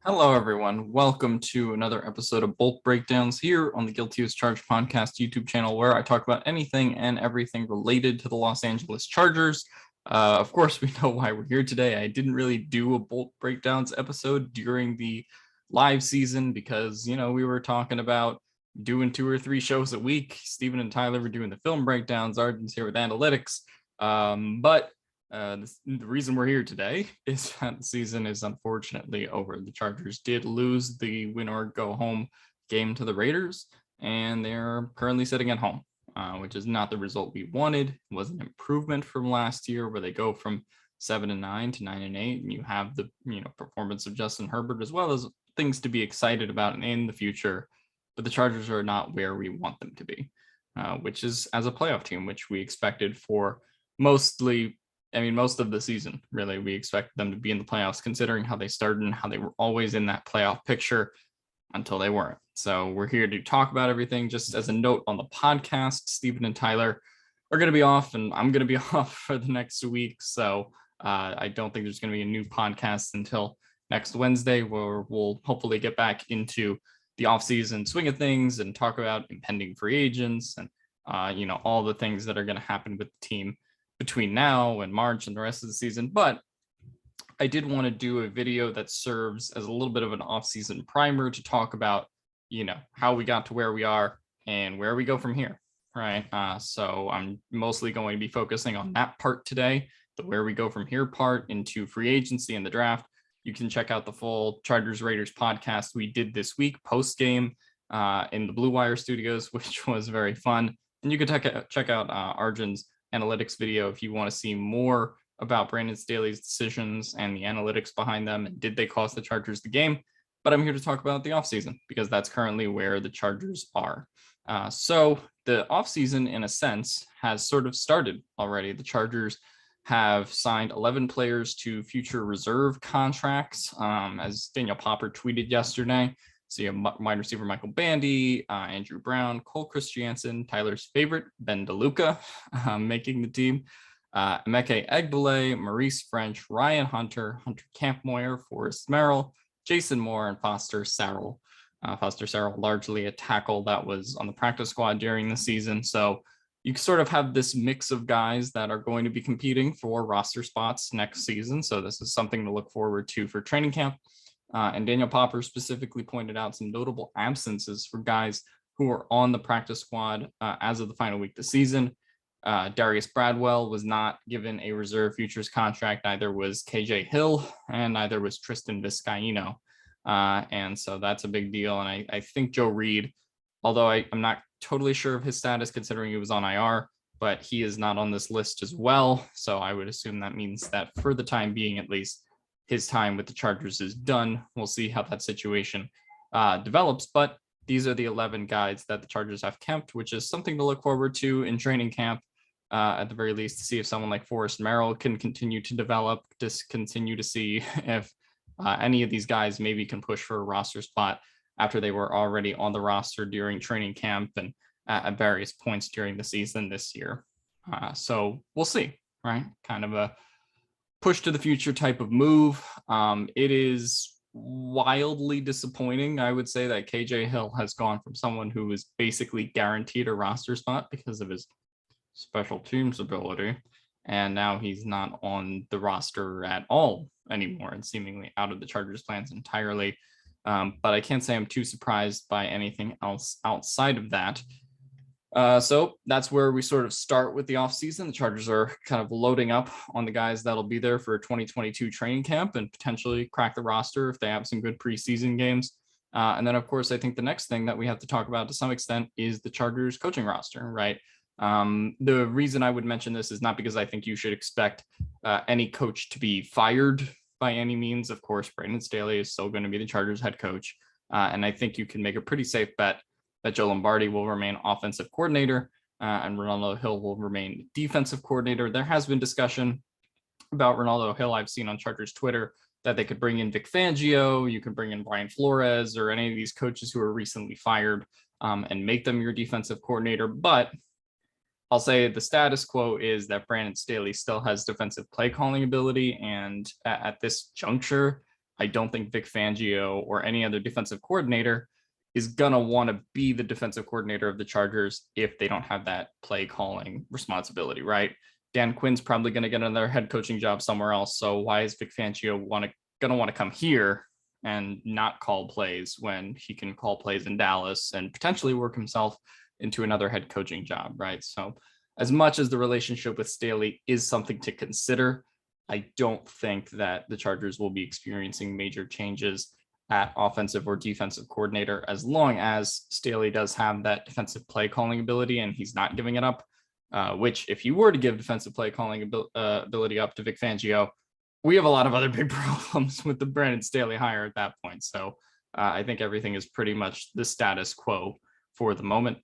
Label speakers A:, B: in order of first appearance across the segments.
A: Hello, everyone. Welcome to another episode of Bolt Breakdowns here on the Guilty as Charged podcast YouTube channel, where I talk about anything and everything related to the Los Angeles Chargers. Of course, we know why we're here today. I didn't really do a Bolt Breakdowns episode during the live season because, we were talking about doing 2 or 3 shows a week. Steven and Tyler were doing the film breakdowns. Arden's here with analytics. The reason we're here today is that the season is unfortunately over. The Chargers did lose the win or go home game to the Raiders, and they're currently sitting at home, which is not the result we wanted. It was an improvement from last year, where they go from 7-9 to 9-8, and you have the performance of Justin Herbert as well as things to be excited about in the future. But the Chargers are not where we want them to be, which is as a playoff team, which we expected for most of the season. Really, we expected them to be in the playoffs, considering how they started and how they were always in that playoff picture until they weren't. So we're here to talk about everything. Just as a note on the podcast, Steven and Tyler are going to be off, and I'm going to be off for the next week. So I don't think there's going to be a new podcast until next Wednesday, where we'll hopefully get back into the offseason swing of things and talk about impending free agents and all the things that are going to happen with the team between now and March and the rest of the season. But I did want to do a video that serves as a little bit of an off-season primer to talk about, how we got to where we are and where we go from here, right? So I'm mostly going to be focusing on that part today, the where we go from here part, into free agency and the draft. You can check out the full Chargers Raiders podcast we did this week post-game in the Blue Wire studios, which was very fun. And you can check out Arjun's analytics video if you want to see more about Brandon Staley's decisions and the analytics behind them, and did they cost the Chargers the game. But I'm here to talk about the offseason because that's currently where the Chargers are. So the offseason, in a sense, has sort of started already. The Chargers have signed 11 players to future reserve contracts, as Daniel Popper tweeted yesterday. So you have wide receiver Michael Bandy, Andrew Brown, Cole Christiansen, Tyler's favorite, Ben DeLuca, making the team, Emeka Egbule, Maurice French, Ryan Hunter, Hunter Kampmoyer, Forrest Merrill, Jason Moore, and Foster Sarrell. Foster Sarrell, largely a tackle that was on the practice squad during the season. So you sort of have this mix of guys that are going to be competing for roster spots next season. So this is something to look forward to for training camp. And Daniel Popper specifically pointed out some notable absences for guys who were on the practice squad as of the final week of the season. Darius Bradwell was not given a reserve futures contract. Neither was KJ Hill, and neither was Tristan Vizcaino. And so that's a big deal. And I think Joe Reed, although I'm not totally sure of his status considering he was on IR, but he is not on this list as well. So I would assume that means that for the time being, at least, his time with the Chargers is done. We'll see how that situation develops, but these are the 11 guys that the Chargers have kept, which is something to look forward to in training camp, at the very least, to see if someone like Forrest Merrill can continue to develop, just continue to see if any of these guys maybe can push for a roster spot after they were already on the roster during training camp and at various points during the season this year. So we'll see, right? Kind of a push to the future type of move. It is wildly disappointing, I would say, that KJ Hill has gone from someone who is basically guaranteed a roster spot because of his special teams ability, and now he's not on the roster at all anymore and seemingly out of the Chargers' plans entirely. But I can't say I'm too surprised by anything else outside of that. So that's where we sort of start with the offseason. The Chargers are kind of loading up on the guys that'll be there for 2022 training camp and potentially crack the roster if they have some good preseason games. And then, of course, I think the next thing that we have to talk about to some extent is the Chargers coaching roster, right? The reason I would mention this is not because I think you should expect any coach to be fired by any means. Of course, Brandon Staley is still going to be the Chargers head coach. And I think you can make a pretty safe bet that Joe Lombardi will remain offensive coordinator and Ronaldo Hill will remain defensive coordinator. There has been discussion about Ronaldo Hill. I've seen on Chargers Twitter that they could bring in Vic Fangio, you can bring in Brian Flores, or any of these coaches who were recently fired and make them your defensive coordinator. But I'll say the status quo is that Brandon Staley still has defensive play calling ability. And at this juncture, I don't think Vic Fangio or any other defensive coordinator is going to want to be the defensive coordinator of the Chargers if they don't have that play calling responsibility, right? Dan Quinn's probably going to get another head coaching job somewhere else. So why is Vic Fangio going to want to come here and not call plays when he can call plays in Dallas and potentially work himself into another head coaching job, right? So as much as the relationship with Staley is something to consider, I don't think that the Chargers will be experiencing major changes at offensive or defensive coordinator as long as Staley does have that defensive play calling ability and he's not giving it up, which if you were to give defensive play calling ability up to Vic Fangio, we have a lot of other big problems with the Brandon Staley hire at that point. So I think everything is pretty much the status quo for the moment.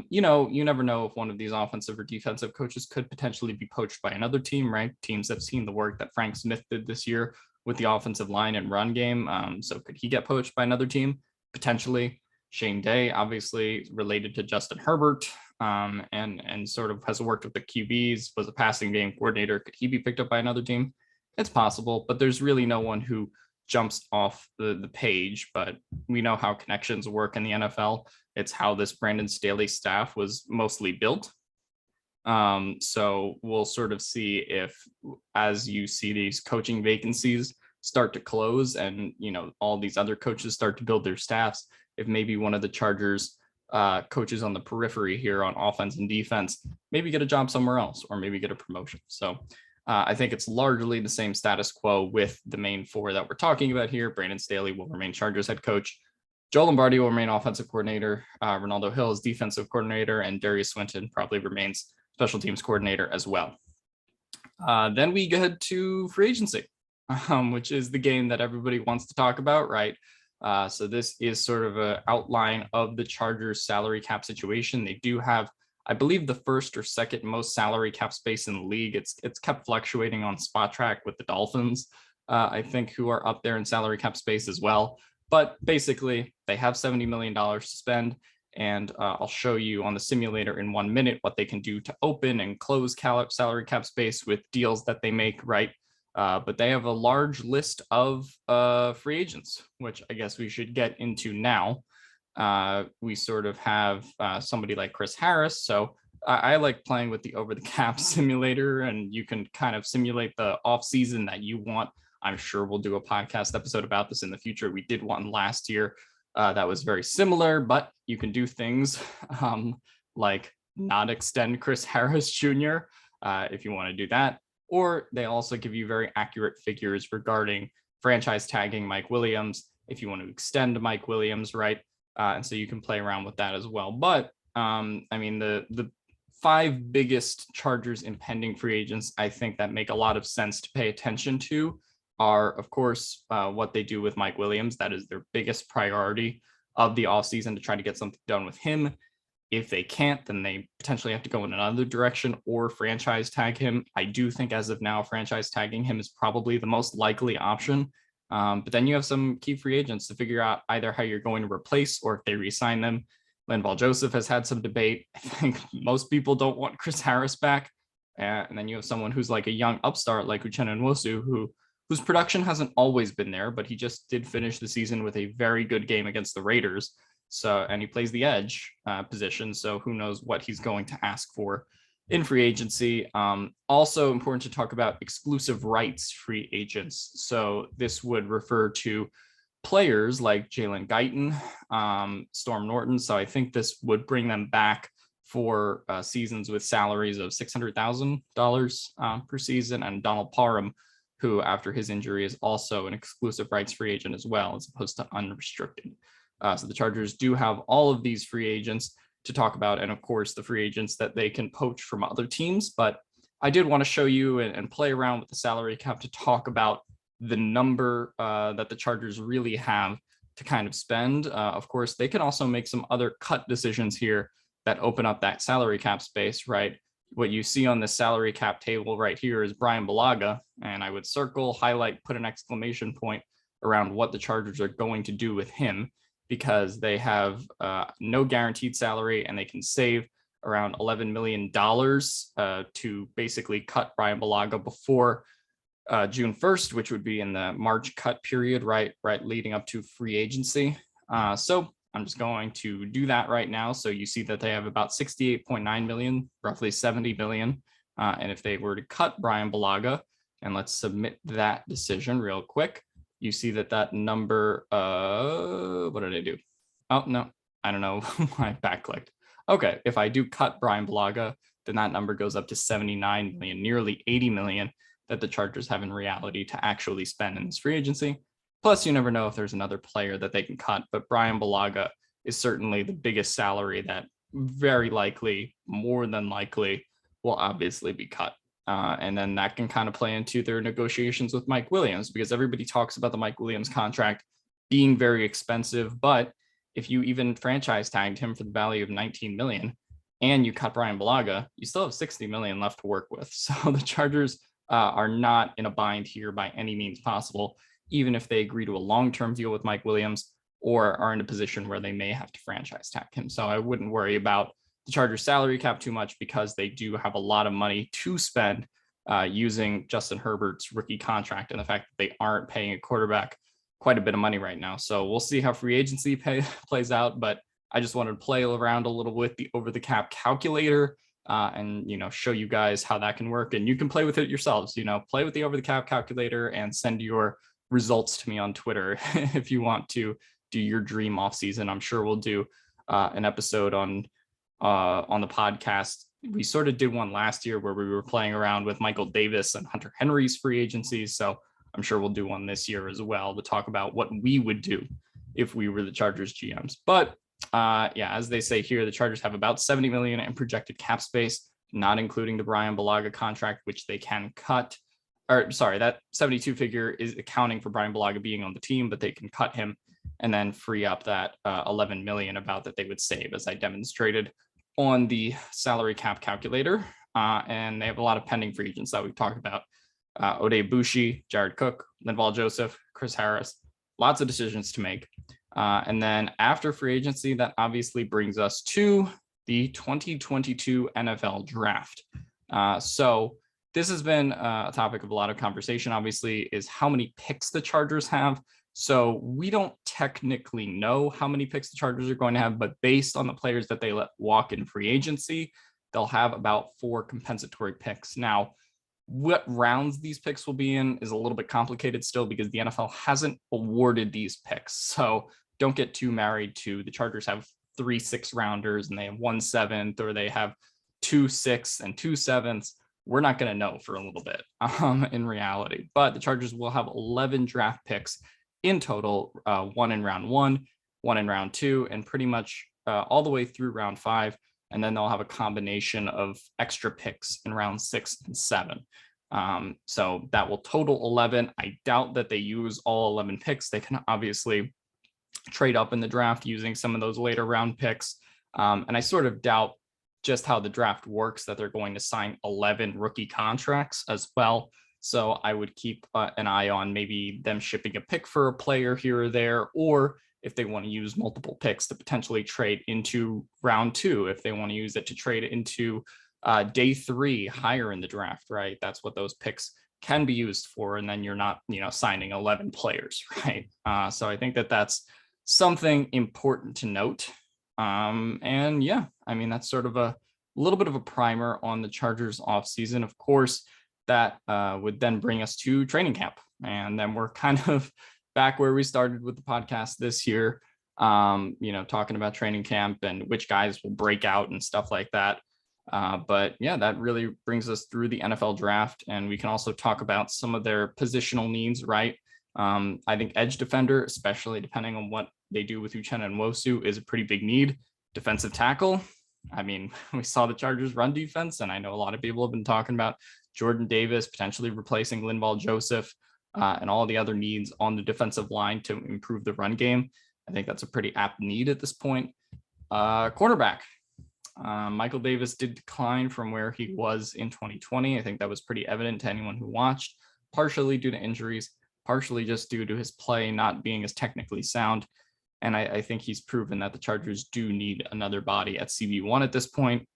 A: You never know if one of these offensive or defensive coaches could potentially be poached by another team, right? Teams have seen the work that Frank Smith did this year with the offensive line and run game. So could he get poached by another team? Potentially. Shane Day, obviously related to Justin Herbert, and sort of has worked with the QBs, was a passing game coordinator. Could he be picked up by another team? It's possible, but there's really no one who jumps off the page, but we know how connections work in the NFL. It's how this Brandon Staley staff was mostly built. So we'll sort of see if, as you see these coaching vacancies start to close and, all these other coaches start to build their staffs, if maybe one of the Chargers coaches on the periphery here on offense and defense, maybe get a job somewhere else or maybe get a promotion. So I think it's largely the same status quo with the main four that we're talking about here. Brandon Staley will remain Chargers head coach. Joe Lombardi will remain offensive coordinator. Ronaldo Hill is defensive coordinator, and Darius Swinton probably remains special teams coordinator as well. Then we get to free agency, which is the game that everybody wants to talk about, right? So this is sort of an outline of the Chargers salary cap situation. They do have, I believe, the first or second most salary cap space in the league. It's kept fluctuating on Spot Track with the Dolphins, I think, who are up there in salary cap space as well. But basically, they have $70 million to spend, and I'll show you on the simulator in 1 minute what they can do to open and close salary cap space with deals that they make, right? But they have a large list of free agents, which I guess we should get into now. We sort of have somebody like Chris Harris. So I like playing with the over the cap simulator, and you can kind of simulate the off season that you want. I'm sure we'll do a podcast episode about this in the future. We did one last year that was very similar, but you can do things like not extend Chris Harris Jr. If you want to do that. Or they also give you very accurate figures regarding franchise tagging Mike Williams if you want to extend Mike Williams, right? And so you can play around with that as well. But the five biggest Chargers impending free agents, I think, that make a lot of sense to pay attention to are, of course, what they do with Mike Williams. That is their biggest priority of the offseason, to try to get something done with him. If they can't, then they potentially have to go in another direction or franchise tag him. I do think as of now, franchise tagging him is probably the most likely option. But then you have some key free agents to figure out either how you're going to replace or if they re-sign them. Linval Joseph has had some debate. I think most people don't want Chris Harris back. And then you have someone who's like a young upstart like Uchenna Nwosu, whose production hasn't always been there, but he just did finish the season with a very good game against the Raiders. So, and he plays the edge position. So who knows what he's going to ask for in free agency. Also important to talk about exclusive rights free agents. So this would refer to players like Jalen Guyton, Storm Norton. So I think this would bring them back for seasons with salaries of $600,000 per season. And Donald Parham, who after his injury is also an exclusive rights free agent as well, as opposed to unrestricted. So the Chargers do have all of these free agents to talk about, and of course the free agents that they can poach from other teams. But I did want to show you and play around with the salary cap to talk about the number that the Chargers really have to kind of spend. Of course, they can also make some other cut decisions here that open up that salary cap space, right? What you see on the salary cap table right here is Brian Bulaga, and I would circle, highlight, put an exclamation point around what the Chargers are going to do with him, because they have no guaranteed salary and they can save around $11 million to basically cut Brian Bulaga before June 1st, which would be in the March cut period, right leading up to free agency. So I'm just going to do that right now. So you see that they have about 68.9 million, roughly 70 million. And if they were to cut Brian Bulaga, and let's submit that decision real quick, you see that number, what did I do? Oh, no, I don't know why I backclicked. Okay, if I do cut Brian Bulaga, then that number goes up to 79 million, nearly 80 million that the Chargers have in reality to actually spend in this free agency. Plus, you never know if there's another player that they can cut, but Brian Bulaga is certainly the biggest salary that very likely, more than likely, will obviously be cut. And then that can kind of play into their negotiations with Mike Williams, because everybody talks about the Mike Williams contract being very expensive. But if you even franchise tagged him for the value of 19 million and you cut Brian Bulaga, you still have 60 million left to work with. So the Chargers are not in a bind here by any means possible, even if they agree to a long-term deal with Mike Williams or are in a position where they may have to franchise tag him. So I wouldn't worry about the Chargers salary cap too much, because they do have a lot of money to spend using Justin Herbert's rookie contract and the fact that they aren't paying a quarterback quite a bit of money right now. So we'll see how free agency plays out, but I just wanted to play around a little with the over the cap calculator and, show you guys how that can work. And you can play with it yourselves, play with the over the cap calculator and send your results to me on Twitter if you want to do your dream off season. I'm sure we'll do an episode on the podcast. We sort of did one last year where we were playing around with Michael Davis and Hunter Henry's free agencies. So I'm sure we'll do one this year as well to talk about what we would do if we were the Chargers GMs. But as they say here, the Chargers have about 70 million in projected cap space, not including the Brian Bulaga contract, which they can cut. Or sorry, that 72 figure is accounting for Brian Bulaga being on the team, but they can cut him and then free up that 11 million about that they would save, as I demonstrated on the salary cap calculator. And they have a lot of pending free agents that we've talked about. Ode Bushi, Jared Cook, Linval Joseph, Chris Harris, lots of decisions to make. And then after free agency, that obviously brings us to the 2022 NFL draft. So this has been a topic of a lot of conversation, obviously, is how many picks the Chargers have. So we don't technically know how many picks the Chargers are going to have, but based on the players that they let walk in free agency, they'll have about 4 compensatory picks. Now, what rounds these picks will be in is a little bit complicated still, because the NFL hasn't awarded these picks. So don't get too married to the Chargers have 3 6-rounders and they have 1 7th, or they have 2 6 and 2 7ths. We're not going to know for a little bit in reality, but the Chargers will have 11 draft picks in total, 1 in round 1, 1 in round 2, and pretty much all the way through round 5. And then they'll have a combination of extra picks in round 6 and 7. So that will total 11. I doubt that they use all 11 picks. They can obviously trade up in the draft using some of those later round picks. And I sort of doubt just how the draft works, that they're going to sign 11 rookie contracts as well. So I would keep an eye on maybe them shipping a pick for a player here or there, or if they want to use multiple picks to potentially trade into round 2, if they want to use it to trade into day 3 higher in the draft, right? That's what those picks can be used for. And then you're not, signing 11 players, right? So I think that that's something important to note. And yeah, I mean, that's sort of a little bit of a primer on the Chargers offseason. Of course, that would then bring us to training camp. And then we're kind of back where we started with the podcast this year, talking about training camp and which guys will break out and stuff like that. But yeah, that really brings us through the NFL draft. And we can also talk about some of their positional needs, right? I think edge defender, especially depending on what they do with Uchenna and Nwosu, is a pretty big need. Defensive tackle, I mean, we saw the Chargers run defense, and I know a lot of people have been talking about Jordan Davis potentially replacing Linval Joseph and all the other needs on the defensive line to improve the run game. I think that's a pretty apt need at this point. Cornerback. Michael Davis did decline from where he was in 2020. I think that was pretty evident to anyone who watched, partially due to injuries, partially just due to his play not being as technically sound. And I think he's proven that the Chargers do need another body at CB1 at this point.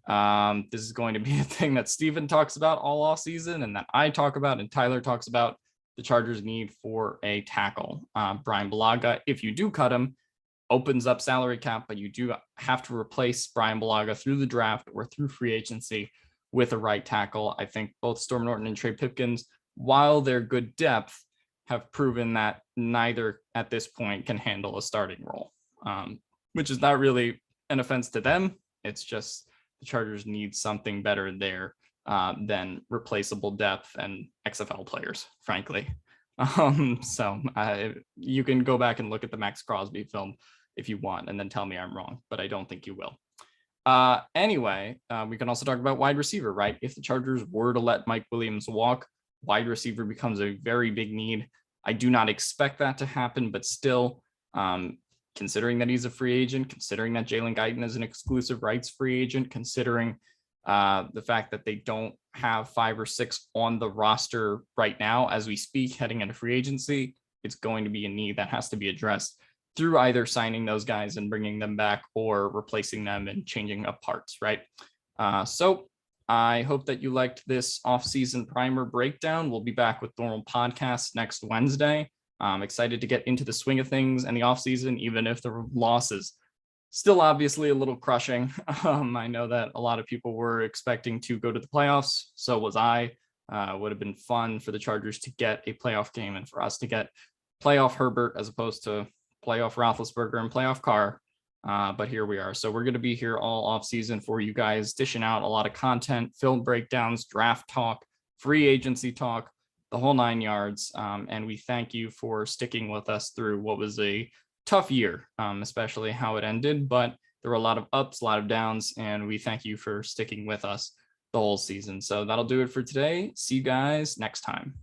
A: This is going to be a thing that Steven talks about all off season and that I talk about and Tyler talks about. The Chargers need for a tackle. Brian Bulaga, if you do cut him, opens up salary cap, but you do have to replace Brian Bulaga through the draft or through free agency with a right tackle. I think both Storm Norton and Trey Pipkins, while they're good depth, have proven that neither at this point can handle a starting role, which is not really an offense to them. It's just the Chargers need something better there than replaceable depth and XFL players, frankly. So you can go back and look at the Max Crosby film if you want, and then tell me I'm wrong, but I don't think you will. Anyway, we can also talk about wide receiver, right? If the Chargers were to let Mike Williams walk, wide receiver becomes a very big need. I do not expect that to happen, but still, considering that he's a free agent, considering that Jalen Guyton is an exclusive rights free agent, considering the fact that they don't have 5 or 6 on the roster right now as we speak, heading into free agency, it's going to be a need that has to be addressed through either signing those guys and bringing them back or replacing them and changing up parts, right? So I hope that you liked this off-season primer breakdown. We'll be back with normal podcasts next Wednesday. I'm excited to get into the swing of things and the offseason, even if the loss is still obviously a little crushing. I know that a lot of people were expecting to go to the playoffs. So was I. Would have been fun for the Chargers to get a playoff game and for us to get playoff Herbert as opposed to playoff Roethlisberger and playoff Carr. But here we are. So we're going to be here all off season for you guys, dishing out a lot of content, film breakdowns, draft talk, free agency talk, the whole 9 yards. And we thank you for sticking with us through what was a tough year, especially how it ended. But there were a lot of ups, a lot of downs, and we thank you for sticking with us the whole season. So that'll do it for today. See you guys next time.